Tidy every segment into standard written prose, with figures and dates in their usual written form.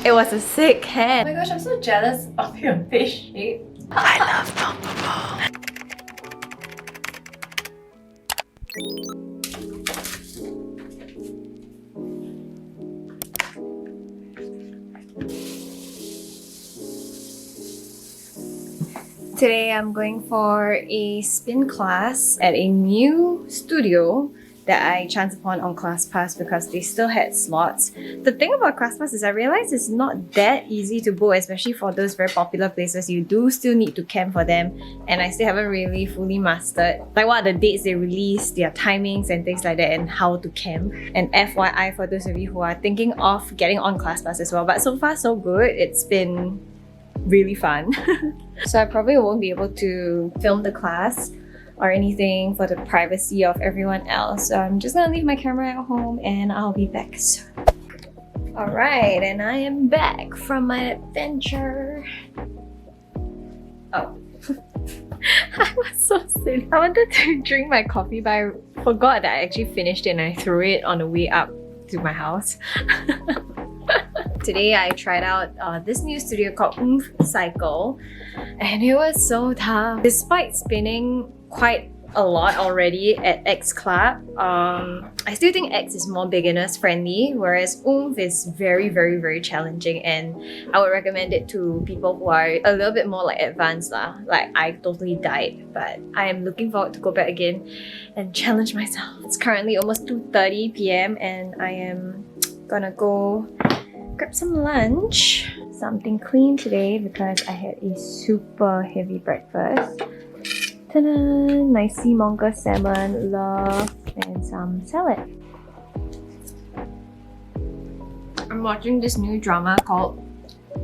It was a sick hand. Oh my gosh, I'm so jealous of your face shape. I love Mongabong. Today I'm going for a spin class at a new studio that I chanced upon on ClassPass because they still had slots. The thing about ClassPass is I realized it's not that easy to book, especially for those very popular places. You do still need to camp for them, and I still haven't really fully mastered like what are the dates they release, their timings and things like that, and how to camp. And FYI for those of you who are thinking of getting on ClassPass as well, but so far so good. It's been really fun. So I probably won't be able to film the class or anything for the privacy of everyone else. So I'm just gonna leave my camera at home and I'll be back soon. Alright, and I am back from my adventure. Oh. I was so silly. I wanted to drink my coffee, but I forgot that I actually finished it and I threw it on the way up to my house. Today I tried out this new studio called Cycle, and it was so tough. Despite spinning quite a lot already at X Club, I still think X is more beginners friendly, whereas is very challenging, and I would recommend it to people who are a little bit more like advanced lah. Like I totally died, but I am looking forward to go back again and challenge myself. It's currently almost 2:30 p.m. and I am gonna go grab some lunch, something clean today because I had a super heavy breakfast. Ta-da! My seamonger salmon, love, and some salad. I'm watching this new drama called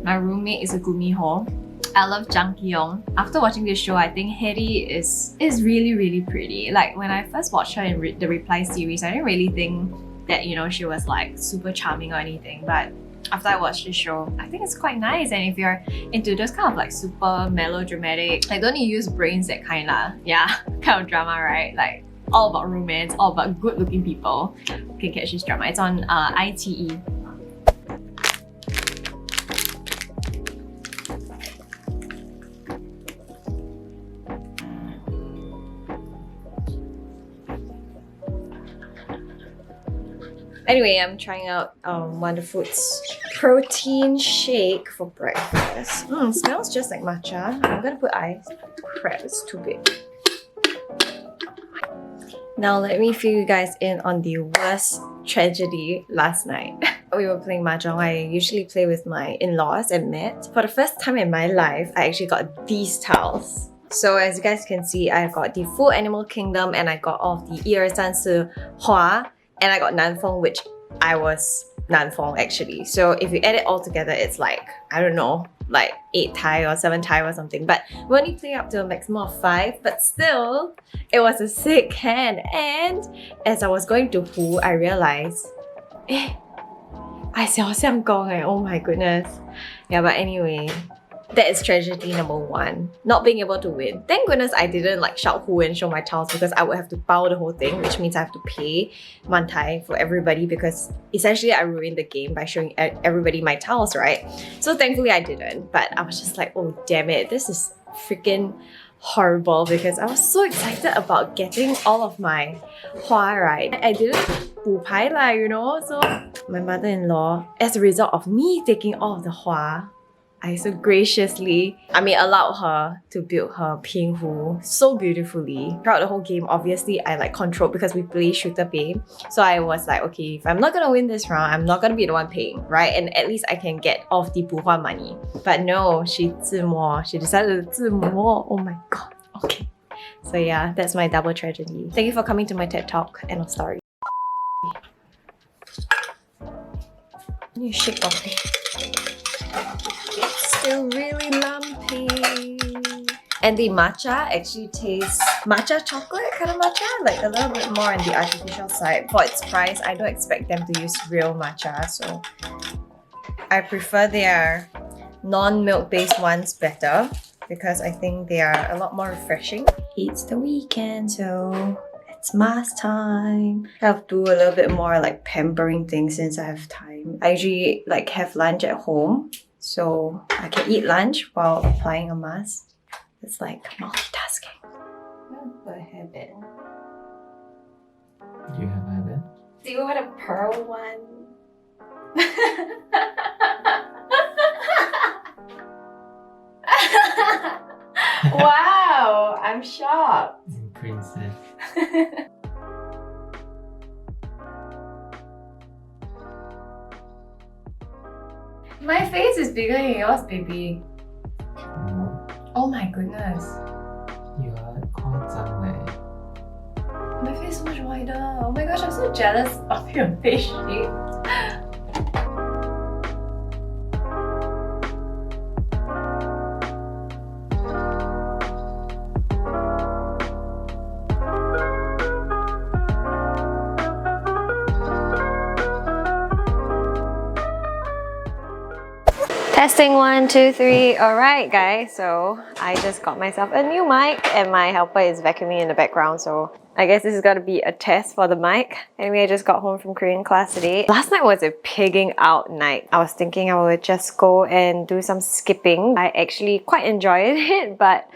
My Roommate is a Gumiho. I love Jang Ki-young. After watching this show, I think Hedy is really pretty. Like when I first watched her in the Reply series, I didn't really think that, you know, she was like super charming or anything, but after I watched this show, I think it's quite nice. And if you're into those kind of like super melodramatic, like don't need to use brains, that kind of, yeah, kind of drama, right? Like all about romance, all about good looking people, you can catch this drama. It's on ITE. Anyway, I'm trying out Wonder Food's protein shake for breakfast. It smells just like matcha. I'm gonna put ice. Crap, it's too big. Now let me fill you guys in on the worst tragedy last night. We were playing mahjong. I usually play with my in-laws and Matt. For the first time in my life, I actually got these tiles. So as you guys can see, I got the full Animal Kingdom and I got all of the 1、2、3、4 Hua. And I got Nanfeng, which I was Nanfeng actually. So if you add it all together, it's like, I don't know, like 8 Thai or 7 Thai or something. But we only play up to a maximum of 5, but still, it was a sick hand. And as I was going to Hu, I realized, I 小相公 oh my goodness. Yeah, but anyway, that is tragedy number 1, not being able to win. Thank goodness I didn't like shout Hu and show my tiles because I would have to bow the whole thing, which means I have to pay Man Tai for everybody because essentially I ruined the game by showing everybody my tiles, right? So thankfully I didn't, but I was just like, oh damn it, this is freaking horrible because I was so excited about getting all of my Hua, right? I didn't 补牌 lah, you know? So my mother-in-law, as a result of me taking all of the Hua, I so graciously, allowed her to build her Pinghu so beautifully. Throughout the whole game, obviously, I like controlled because we play shooter pay. So I was like, okay, if I'm not gonna win this round, I'm not gonna be the one paying, right? And at least I can get off the Buhua money. But no, she decided to 自摸. Oh my god, okay. So yeah, that's my double tragedy. Thank you for coming to my TED Talk. End of story. You shake properly. Still really lumpy. And the matcha actually tastes matcha chocolate kind of matcha, like a little bit more on the artificial side. For its price, I don't expect them to use real matcha, so I prefer their non-milk based ones better because I think they are a lot more refreshing. It's the weekend, so it's mask time. I have to do a little bit more like pampering things since I have time. I usually like have lunch at home, so I can eat lunch while applying a mask. It's like multitasking. A habit. Do you have a habit? Do you want a pearl one? Wow, I'm shocked. Princess. My face is bigger than yours, baby. No, Oh my goodness. you are 夸张嘞. My face is so much wider. Oh my gosh, I'm so jealous of your face shape. Testing 1, 2, 3. Alright guys, so I just got myself a new mic and my helper is vacuuming in the background, so I guess this is gonna be a test for the mic. Anyway, I just got home from Korean class today. Last night was a pigging out night. I was thinking I would just go and do some skipping. I actually quite enjoyed it, but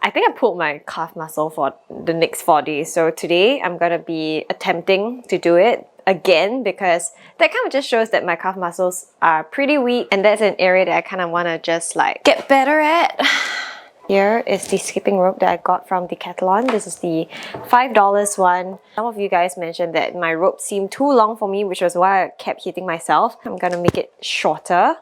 I think I pulled my calf muscle for the next 4 days. So today I'm gonna be attempting to do it again because that kind of just shows that my calf muscles are pretty weak, and that's an area that I kind of want to just like get better at. Here is the skipping rope that I got from Decathlon. This is the $5 one. Some of you guys mentioned that my rope seemed too long for me, which was why I kept hitting myself. I'm gonna make it shorter.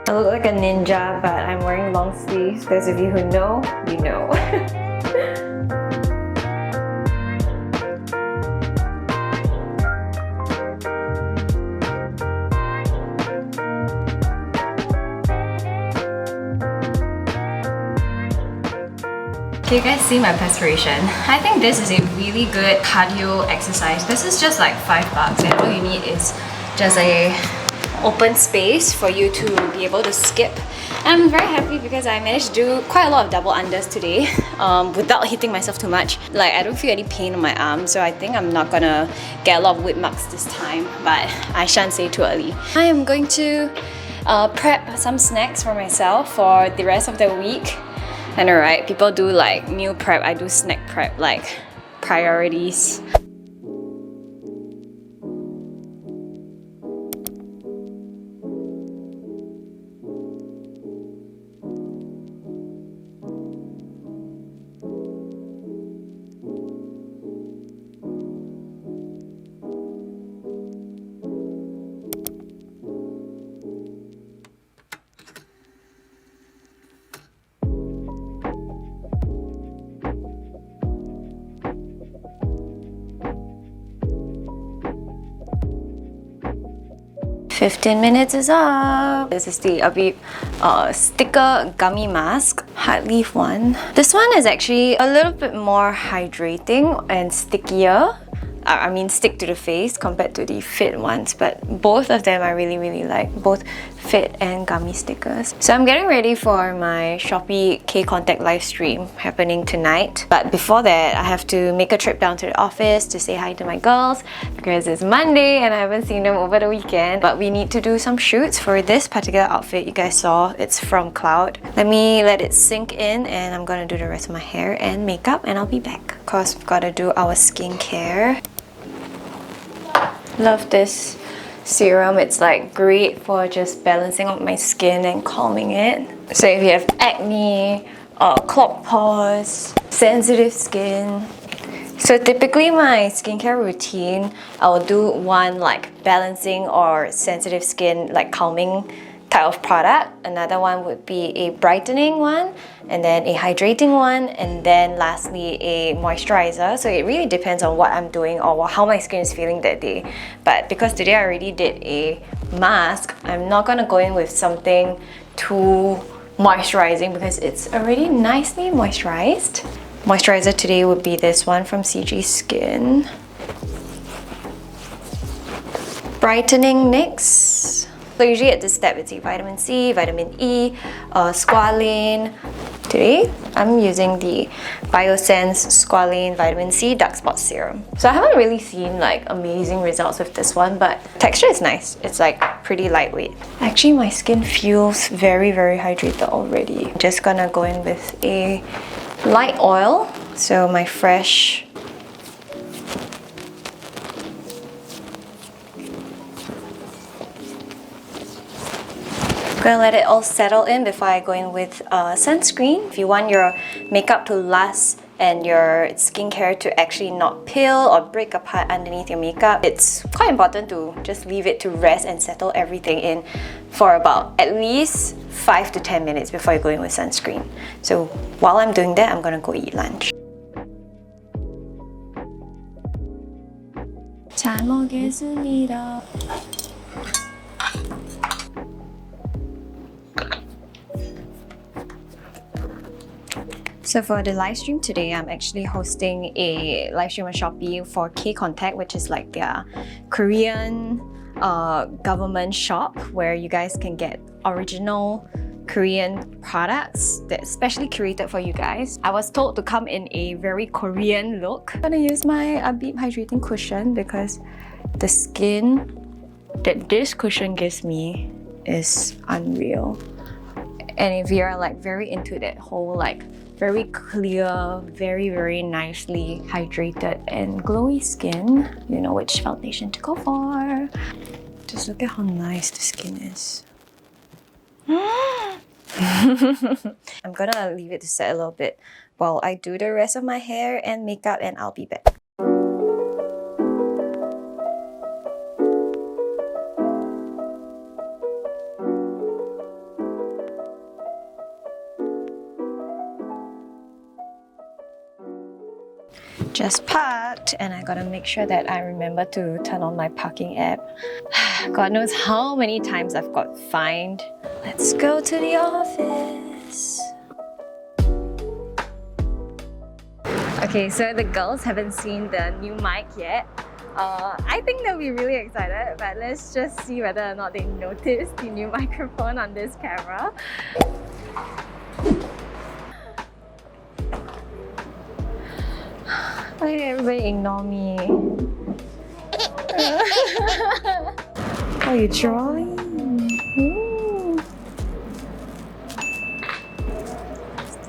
I look like a ninja, but I'm wearing long sleeves. Those of you who know, you know. Can you guys see my perspiration? I think this is a really good cardio exercise. This is just like $5 and all you need is just a open space for you to be able to skip. And I'm very happy because I managed to do quite a lot of double unders today without hitting myself too much. Like, I don't feel any pain on my arm, so I think I'm not gonna get a lot of whip marks this time, but I shan't say too early. I am going to prep some snacks for myself for the rest of the week. I know, right? People do like meal prep, I do snack prep, like priorities. "15 minutes is up." This is the Abib sticker gummy mask, hard leaf one. This one is actually a little bit more hydrating and stickier. I mean, stick to the face compared to the Fit ones, but both of them I really like, both Fit and gummy stickers. So I'm getting ready for my Shopee K-Contact live stream happening tonight. But before that, I have to make a trip down to the office to say hi to my girls because it's Monday and I haven't seen them over the weekend. But we need to do some shoots for this particular outfit you guys saw. It's from Cloud. Let me let it sink in and I'm gonna do the rest of my hair and makeup and I'll be back. Of course, we've gotta do our skincare. Love this serum. It's like great for just balancing out my skin and calming it. So if you have acne, clogged pores, sensitive skin. So typically my skincare routine, I'll do one like balancing or sensitive skin, like calming type of product. Another one would be a brightening one, and then a hydrating one, and then lastly a moisturizer. So it really depends on what I'm doing or how my skin is feeling that day. But because today I already did a mask, I'm not gonna go in with something too moisturizing because it's already nicely moisturized. Moisturizer today would be this one from CG Skin. Brightening next. So usually at this step, it's vitamin C, vitamin E, squalane, Today, I'm using the Biosense Squalane Vitamin C Dark Spot Serum. So I haven't really seen like amazing results with this one, but texture is nice. It's like pretty lightweight. Actually, my skin feels very hydrated already. Just gonna go in with a light oil. So my fresh gonna let it all settle in before I go in with sunscreen. If you want your makeup to last and your skincare to actually not peel or break apart underneath your makeup, it's quite important to just leave it to rest and settle everything in for about at least 5 to 10 minutes before you go in with sunscreen. So while I'm doing that, I'm gonna go eat lunch. 잘 먹겠습니다. So for the live stream today, I'm actually hosting a live stream on Shopee for K-Contact, which is like their Korean government shop where you guys can get original Korean products that's specially curated for you guys. I was told to come in a very Korean look. I'm gonna use my Abib hydrating cushion because the skin that this cushion gives me is unreal. And if you're like very into that whole like very clear, very nicely hydrated and glowy skin, you know which foundation to go for. Just look at how nice the skin is. I'm gonna leave it to set a little bit while I do the rest of my hair and makeup, and I'll be back. Just parked, and I gotta make sure that I remember to turn on my parking app. God knows how many times I've got fined. Let's go to the office. Okay, so the girls haven't seen the new mic yet. I think they'll be really excited, but let's just see whether or not they notice the new microphone on this camera. Why did everybody ignore me? Oh, you're drawing? Ooh.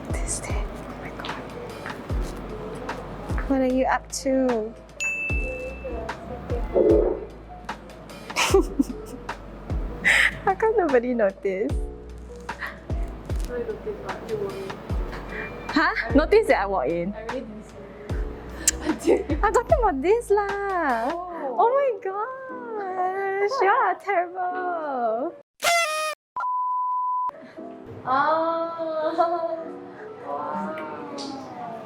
This thing. Oh my god. What are you up to? How come nobody noticed? Huh? Notice that I walked in? I really didn't see. I'm talking about this lah. Oh my gosh, you are terrible. Oh.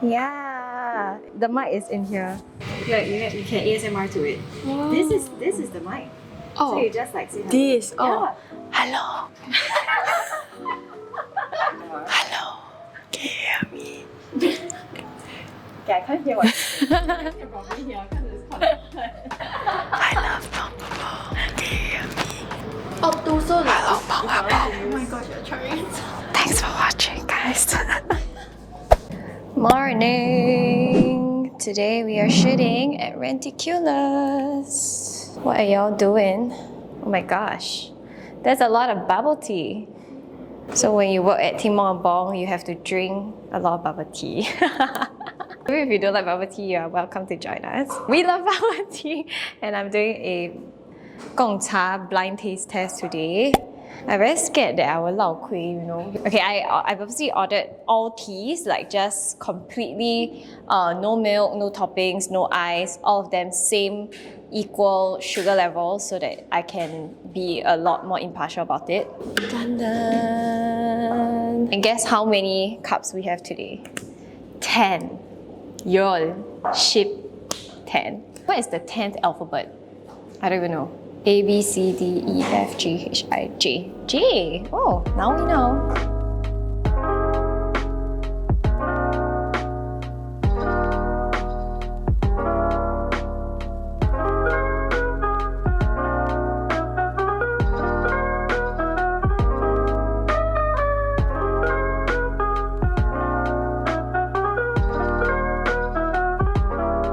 Yeah, the mic is in here. Look, you can ASMR to it. Oh. This is the mic. Oh. So you just like say hello. This. Yeah. Oh. Hello. Hello. Can you hear me? Okay, I can't hear what. You can probably hear because it's connected. I love Mongabong. Can you hear me? Oh, so like Oh my gosh, you're trying. Thanks for watching, guys. Morning. Today we are shooting at Renticulous. What are y'all doing? Oh my gosh, there's a lot of bubble tea. So when you work at Mongabong, you have to drink a lot of bubble tea. Even if you don't like bubble tea, you are welcome to join us. We love bubble tea, and I'm doing a Gongcha blind taste test today. I'm very scared that I will lao kui, you know. Okay, I obviously ordered all teas, like just completely no milk, no toppings, no ice, all of them same equal sugar level so that I can be a lot more impartial about it. Dun dun. And guess how many cups we have today? 10. Yol. Ship 10. What is the 10th alphabet? I don't even know. A, B, C, D, E, F, G, H, I, J. J! Oh, now we know.